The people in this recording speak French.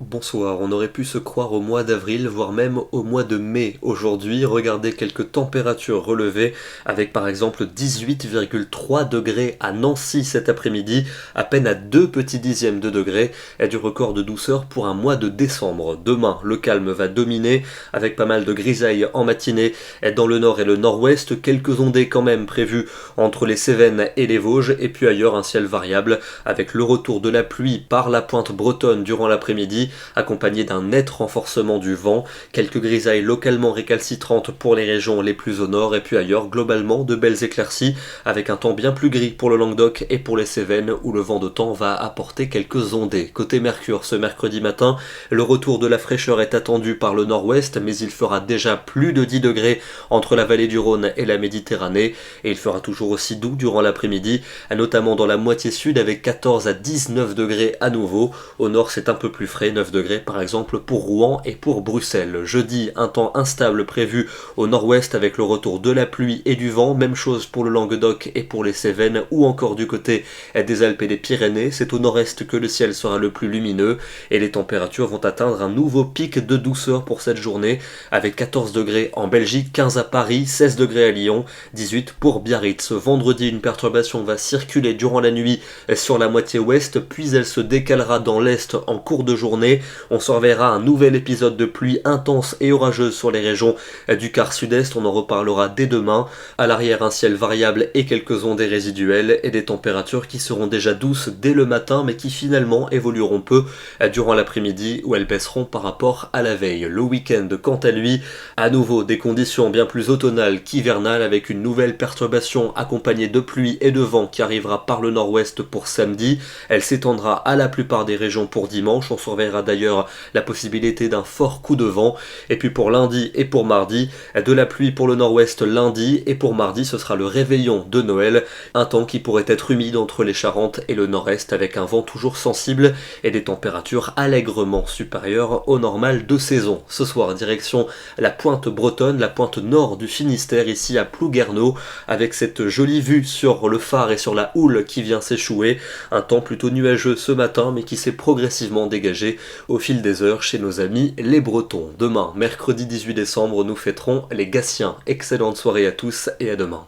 bonsoir. On aurait pu se croire au mois d'avril, voire même au mois de mai aujourd'hui. Regardez quelques températures relevées avec par exemple 18,3 degrés à Nancy cet après-midi, à peine à 2 petits dixièmes de degré du record de douceur pour un mois de décembre. Demain, le calme va dominer avec pas mal de grisailles en matinée dans le nord et le nord-ouest. Quelques ondées quand même prévues entre les Cévennes et les Vosges et puis ailleurs un ciel variable avec le retour de la pluie par la pointe bretonne durant l'après-midi, accompagné d'un net renforcement du vent, quelques grisailles localement récalcitrantes pour les régions les plus au nord et puis ailleurs globalement de belles éclaircies avec un temps bien plus gris pour le Languedoc et pour les Cévennes où le vent de temps va apporter quelques ondées. Côté Mercure, ce mercredi matin, le retour de la fraîcheur est attendu par le nord-ouest mais il fera déjà plus de 10 degrés entre la vallée du Rhône et la Méditerranée et il fera toujours aussi doux durant l'après-midi, notamment dans la moitié sud avec 14 à 19 degrés à nouveau. Au nord c'est un peu plus frais, 9 degrés par exemple pour Rouen et pour Bruxelles. Jeudi, un temps instable prévu au nord-ouest avec le retour de la pluie et du vent, même chose pour le Languedoc et pour les Cévennes ou encore du côté des Alpes et des Pyrénées. C'est au nord-est que le ciel sera le plus lumineux et les températures vont atteindre un nouveau pic de douceur pour cette journée avec 14 degrés en Belgique, 15 à Paris, 16 degrés à Lyon, 18 pour Biarritz. Vendredi, une perturbation va circuler durant la nuit sur la moitié ouest, puis elle se décalera dans l'est en cours de journée. On surveillera un nouvel épisode de pluie intense et orageuse sur les régions du quart sud-est, on en reparlera dès demain. À l'arrière, un ciel variable et quelques ondées résiduelles et des températures qui seront déjà douces dès le matin mais qui finalement évolueront peu durant l'après-midi où elles baisseront par rapport à la veille. Le week-end, quant à lui, à nouveau des conditions bien plus automnales qu'hivernales avec une nouvelle perturbation accompagnée de pluie et de vent qui arrivera par le nord-ouest pour samedi. Elle s'étendra à la plupart des régions pour dimanche. On surveillera d'ailleurs la possibilité d'un fort coup de vent. Et puis pour lundi et pour mardi, de la pluie pour le nord-ouest lundi et pour mardi ce sera le réveillon de Noël. Un temps qui pourrait être humide entre les Charentes et le nord-est avec un vent toujours sensible et des températures allègrement supérieures au normal de saison. Ce soir, direction la pointe bretonne, la pointe nord du Finistère, ici à Plouguerneau, avec cette jolie vue sur le phare et sur la houle qui vient s'échouer. Un temps plutôt nuageux ce matin mais qui s'est progressivement dégagé au fil des heures chez nos amis les Bretons. Demain, mercredi 18 décembre, nous fêterons les Gassiens. Excellente soirée à tous et à demain.